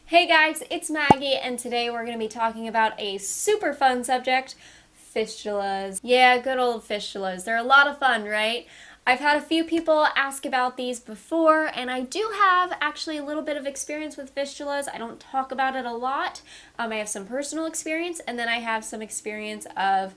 Hey guys, it's Maggie, and today we're going to be talking about a super fun subject, fistulas. Yeah, good old fistulas. They're a lot of fun, right? I've had a few people ask about these before, and I do have actually a little bit of experience with fistulas. I don't talk about it a lot. I have some personal experience, and then I have some experience of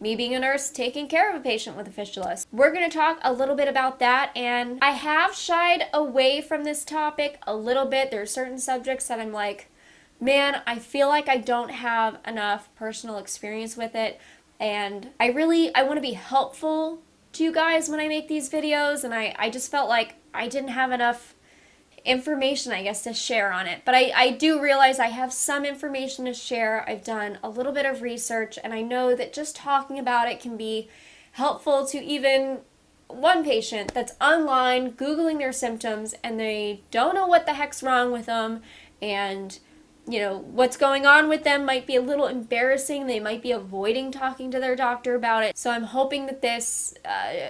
me being a nurse taking care of a patient with a fistula. We're going to talk a little bit about that, and I have shied away from this topic a little bit. There are certain subjects that I'm like, man, I feel like I don't have enough personal experience with it, and I want to be helpful to you guys when I make these videos, and I just felt like I didn't have enough information, I guess, to share on it. But I do realize I have some information to share. I've done a little bit of research, and I know that just talking about it can be helpful to even one patient that's online Googling their symptoms and they don't know what the heck's wrong with them, and what's going on with them might be a little embarrassing. They might be avoiding talking to their doctor about it. So I'm hoping that this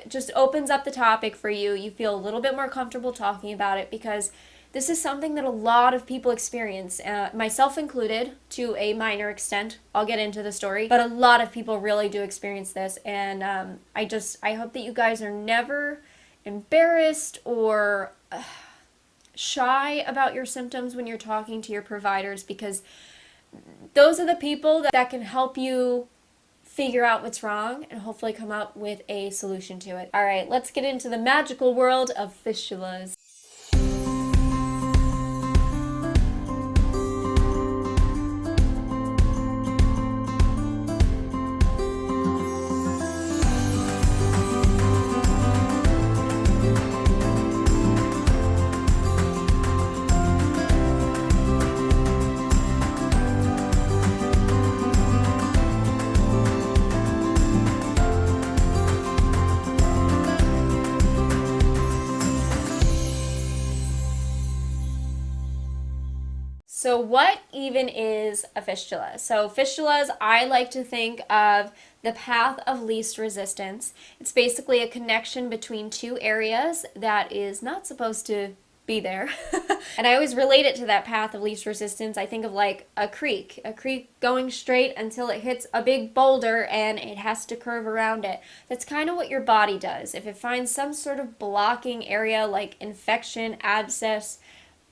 just opens up the topic for you. You feel a little bit more comfortable talking about it, because this is something that a lot of people experience, myself included, to a minor extent. I'll get into the story, but a lot of people really do experience this, and I hope that you guys are never embarrassed or shy about your symptoms when you're talking to your providers, because those are the people that can help you figure out what's wrong and hopefully come up with a solution to it. All right, let's get into the magical world of fistulas. So what even is a fistula? So fistulas, I like to think of the path of least resistance. It's basically a connection between two areas that is not supposed to be there. And I always relate it to that path of least resistance. I think of like a creek going straight until it hits a big boulder and it has to curve around it. That's kind of what your body does. If it finds some sort of blocking area like infection, abscess,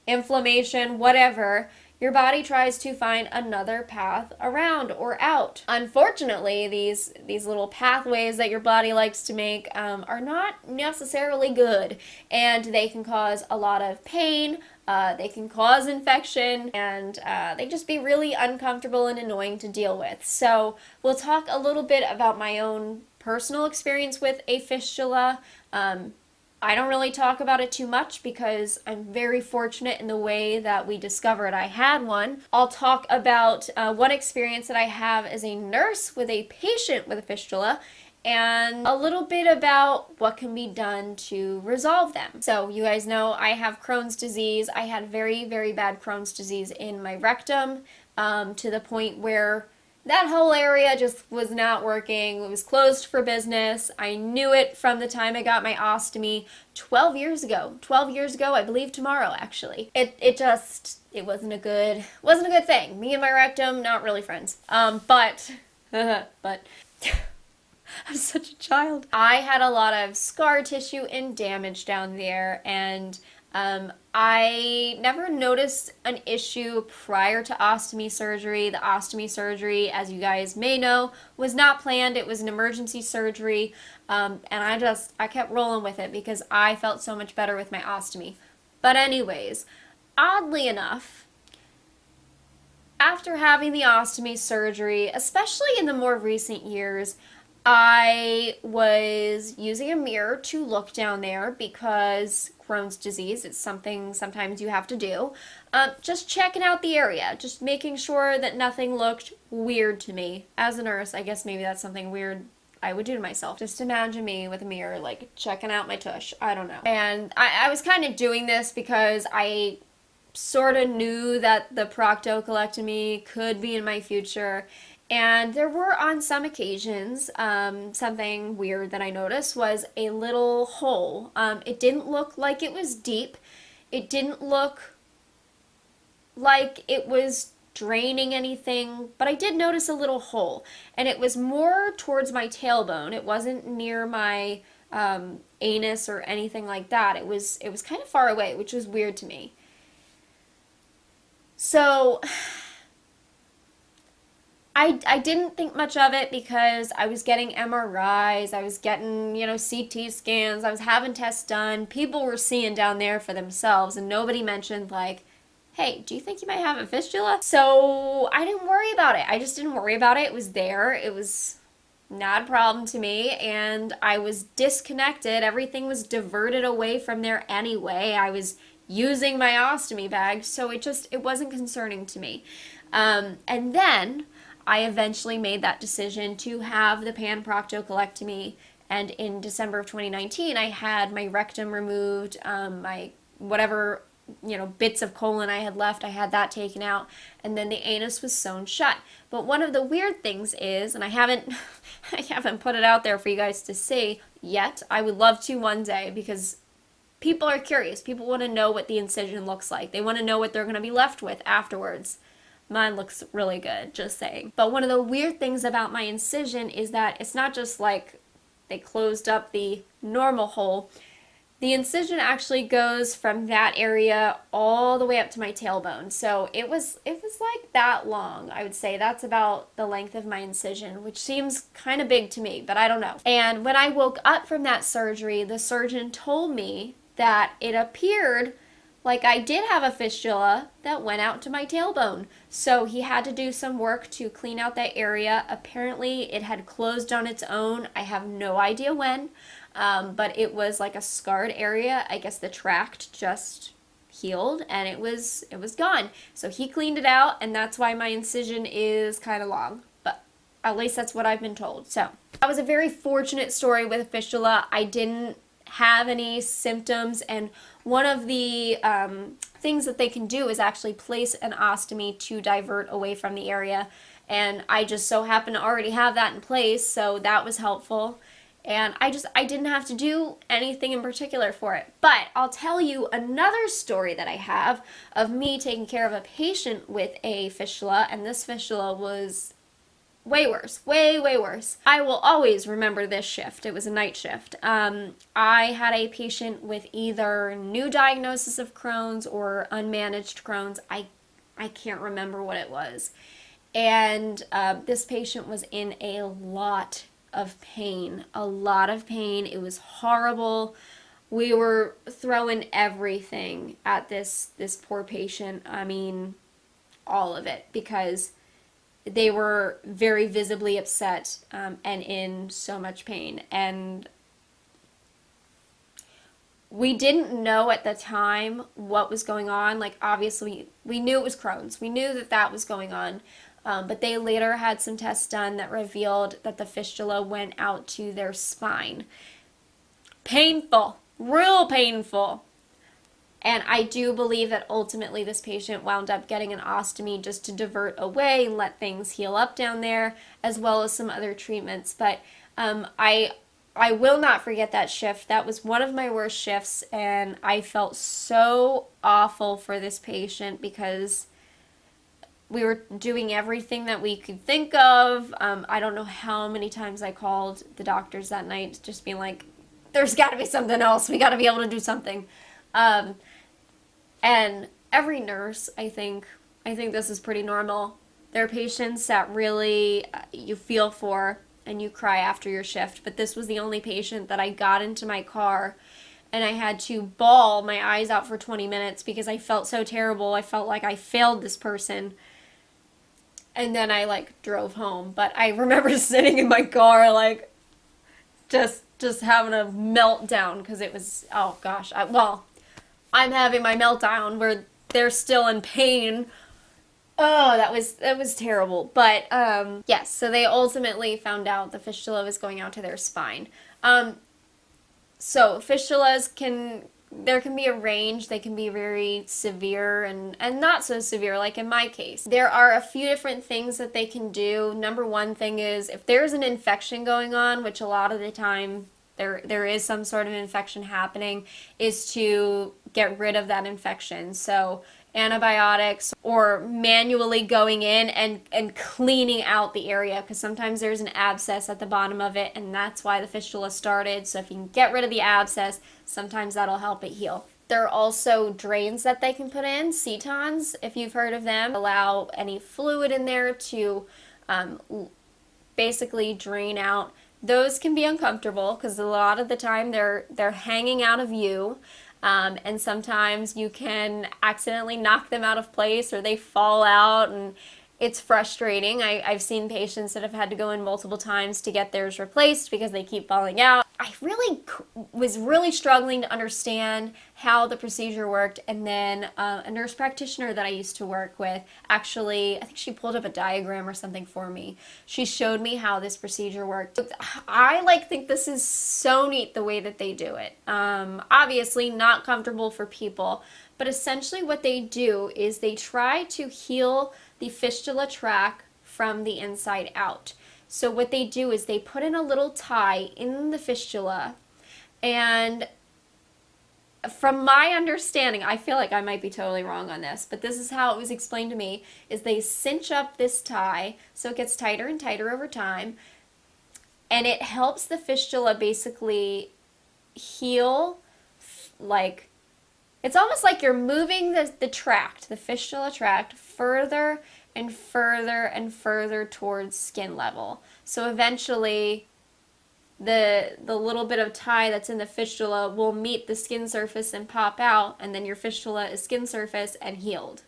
inflammation, whatever, your body tries to find another path around or out. Unfortunately, these little pathways that your body likes to make are not necessarily good, and they can cause a lot of pain, they can cause infection, and they just be really uncomfortable and annoying to deal with. So we'll talk a little bit about my own personal experience with a fistula. I don't really talk about it too much because I'm very fortunate in the way that we discovered I had one. I'll talk about one experience that I have as a nurse with a patient with a fistula, and a little bit about what can be done to resolve them. So you guys know I have Crohn's disease. I had very, very bad Crohn's disease in my rectum, to the point where that whole area just was not working. It was closed for business. I knew it from the time I got my ostomy 12 years ago. 12 years ago, I believe tomorrow, actually. It wasn't a good thing. Me and my rectum, not really friends. But I'm such a child. I had a lot of scar tissue and damage down there, and I never noticed an issue prior to ostomy surgery. The ostomy surgery, as you guys may know, was not planned. It was an emergency surgery, and I kept rolling with it because I felt so much better with my ostomy. But anyways, oddly enough, after having the ostomy surgery, especially in the more recent years, I was using a mirror to look down there because Crohn's disease, it's something sometimes you have to do. Just checking out the area, just making sure that nothing looked weird to me. As a nurse, I guess maybe that's something weird I would do to myself. Just imagine me with a mirror, like checking out my tush. I don't know. And I was kind of doing this because I sort of knew that the proctocolectomy could be in my future. And there were, on some occasions, something weird that I noticed was a little hole. It didn't look like it was deep. It didn't look like it was draining anything, but I did notice a little hole, and it was more towards my tailbone. It wasn't near my anus or anything like that. It was kind of far away, which was weird to me. So I didn't think much of it because I was getting MRIs, I was getting, CT scans, I was having tests done. People were seeing down there for themselves, and nobody mentioned, like, hey, do you think you might have a fistula? So I didn't worry about it. I just didn't worry about it. It was there. It was not a problem to me, and I was disconnected. Everything was diverted away from there anyway. I was using my ostomy bag, so it wasn't concerning to me. And then I eventually made that decision to have the panproctocolectomy, and in December of 2019, I had my rectum removed, my whatever, bits of colon I had left, I had that taken out, and then the anus was sewn shut. But one of the weird things is, and I haven't put it out there for you guys to see yet, I would love to one day, because people are curious. People want to know what the incision looks like. They want to know what they're going to be left with afterwards. Mine looks really good, just saying. But one of the weird things about my incision is that it's not just like they closed up the normal hole. The incision actually goes from that area all the way up to my tailbone. So it was like that long. I would say that's about the length of my incision, which seems kind of big to me, but I don't know. And when I woke up from that surgery, the surgeon told me that it appeared like I did have a fistula that went out to my tailbone. So he had to do some work to clean out that area. Apparently it had closed on its own. I have no idea when, but it was like a scarred area. I guess the tract just healed and it was gone. So he cleaned it out, and that's why my incision is kind of long. But at least that's what I've been told. So that was a very fortunate story with a fistula. I didn't have any symptoms, and one of the things that they can do is actually place an ostomy to divert away from the area, and I just so happen to already have that in place, so that was helpful. And I didn't have to do anything in particular for it. But I'll tell you another story that I have of me taking care of a patient with a fistula, and this fistula was way worse, way worse. I will always remember this shift. It was a night shift. I had a patient with either new diagnosis of Crohn's or unmanaged Crohn's. I can't remember what it was. And this patient was in a lot of pain. It was horrible. We were throwing everything at this poor patient. I mean, all of it, because they were very visibly upset and in so much pain. And we didn't know at the time what was going on. Like, obviously, we knew it was Crohn's. We knew that was going on. But they later had some tests done that revealed that the fistula went out to their spine. Painful. Real painful. And I do believe that ultimately this patient wound up getting an ostomy just to divert away and let things heal up down there, as well as some other treatments. But I will not forget that shift. That was one of my worst shifts, and I felt so awful for this patient because we were doing everything that we could think of. I don't know how many times I called the doctors that night just being like, there's got to be something else. We got to be able to do something. And every nurse, I think this is pretty normal. There are patients that really you feel for and you cry after your shift, but this was the only patient that I got into my car and I had to bawl my eyes out for 20 minutes because I felt so terrible. I felt like I failed this person. And then I drove home. But I remember sitting in my car just having a meltdown because it was, oh gosh, I'm having my meltdown where they're still in pain. Oh, that was terrible. But yes, so they ultimately found out the fistula was going out to their spine. So fistulas there can be a range. They can be very severe and not so severe, like in my case. There are a few different things that they can do. Number one thing is if there's an infection going on, which a lot of the time there is some sort of infection happening, is to get rid of that infection. So antibiotics or manually going in and cleaning out the area, because sometimes there's an abscess at the bottom of it, and that's why the fistula started. So if you can get rid of the abscess, sometimes that'll help it heal. There are also drains that they can put in, setons, if you've heard of them. Allow any fluid in there to basically drain out. Those can be uncomfortable because a lot of the time they're hanging out of view, and sometimes you can accidentally knock them out of place or they fall out, and it's frustrating. I've seen patients that have had to go in multiple times to get theirs replaced because they keep falling out. I was really struggling to understand how the procedure worked, and then a nurse practitioner that I used to work with actually, I think she pulled up a diagram or something for me. She showed me how this procedure worked. I think this is so neat the way that they do it. Obviously not comfortable for people, but essentially what they do is they try to heal the fistula tract from the inside out. So what they do is they put in a little tie in the fistula, and from my understanding, I feel like I might be totally wrong on this, but this is how it was explained to me, is they cinch up this tie so it gets tighter and tighter over time, and it helps the fistula basically heal. It's almost like you're moving the tract, the fistula tract, further and further and further towards skin level. So eventually the little bit of tie that's in the fistula will meet the skin surface and pop out, and then your fistula is skin surface and healed.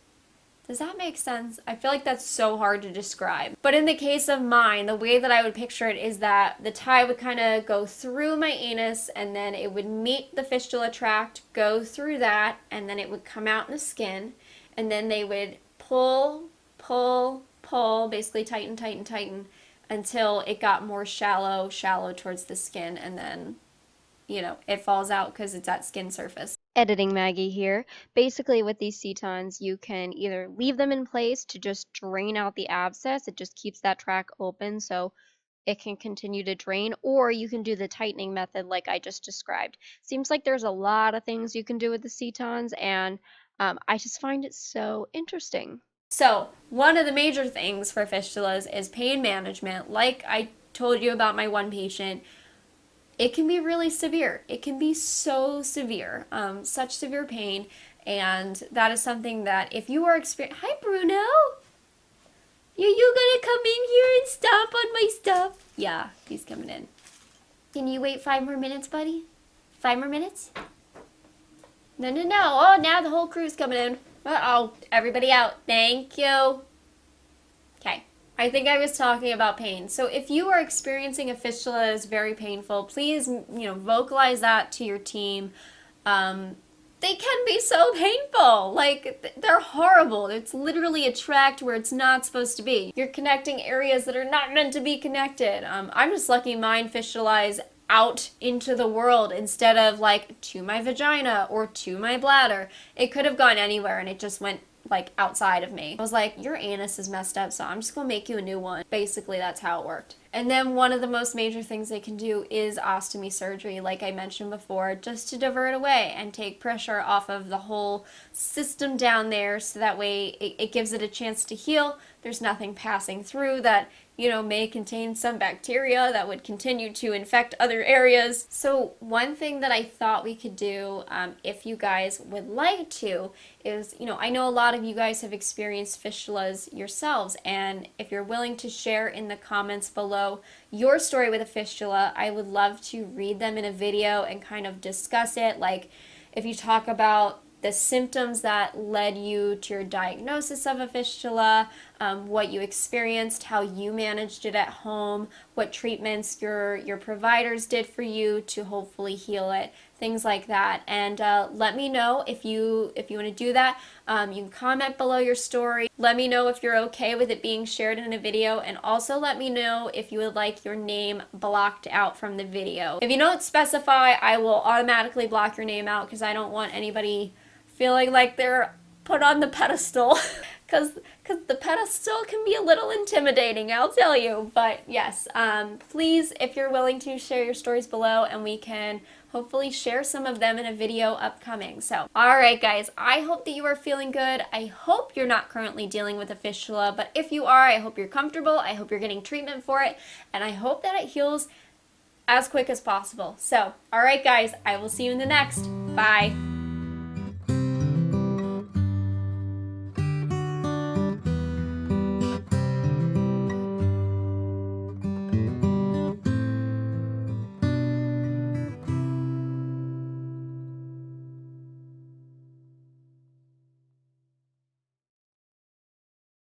Does that make sense? I feel like that's so hard to describe. But in the case of mine, the way that I would picture it is that the tie would kind of go through my anus, and then it would meet the fistula tract, go through that, and then it would come out in the skin, and then they would pull, basically tighten, until it got more shallow towards the skin, and then, it falls out because it's at skin surface. Editing Maggie here. Basically with these setons, you can either leave them in place to just drain out the abscess. It just keeps that tract open so it can continue to drain, or you can do the tightening method like I just described. Seems like there's a lot of things you can do with the setons, and I just find it so interesting. So one of the major things for fistulas is pain management. Like I told you about my one patient, it can be really severe. It can be so severe, such severe pain, and that is something that if you are experiencing... Hi, Bruno! You gonna come in here and stomp on my stuff? Yeah, he's coming in. Can you wait 5 more minutes, buddy? 5 more minutes? No. Oh, now the whole crew's coming in. Uh-oh, everybody out. Thank you. Okay. I think I was talking about pain. So if you are experiencing a fistula that is very painful, please, vocalize that to your team. They can be so painful. They're horrible. It's literally a tract where it's not supposed to be. You're connecting areas that are not meant to be connected. I'm just lucky mine fistulized out into the world instead of to my vagina or to my bladder. It could have gone anywhere, and it just went outside of me. I was like, your anus is messed up, so I'm just gonna make you a new one. Basically, that's how it worked. And then one of the most major things they can do is ostomy surgery, like I mentioned before, just to divert away and take pressure off of the whole system down there, so that way it gives it a chance to heal. There's nothing passing through that may contain some bacteria that would continue to infect other areas. So one thing that I thought we could do, if you guys would like to, is, I know a lot of you guys have experienced fistulas yourselves, and if you're willing to share in the comments below your story with a fistula, I would love to read them in a video and kind of discuss it. If you talk about the symptoms that led you to your diagnosis of a fistula, what you experienced, how you managed it at home, what treatments your providers did for you to hopefully heal it, things like that. And let me know if you want to do that. You can comment below your story. Let me know if you're okay with it being shared in a video, and also let me know if you would like your name blocked out from the video. If you don't specify, I will automatically block your name out because I don't want anybody feeling like they're put on the pedestal, because the pedestal can be a little intimidating, I'll tell you. But yes, please, if you're willing to, share your stories below, and we can hopefully share some of them in a video upcoming. So, alright guys, I hope that you are feeling good. I hope you're not currently dealing with a fistula, but if you are, I hope you're comfortable. I hope you're getting treatment for it, and I hope that it heals as quick as possible. So, alright guys, I will see you in the next. Bye.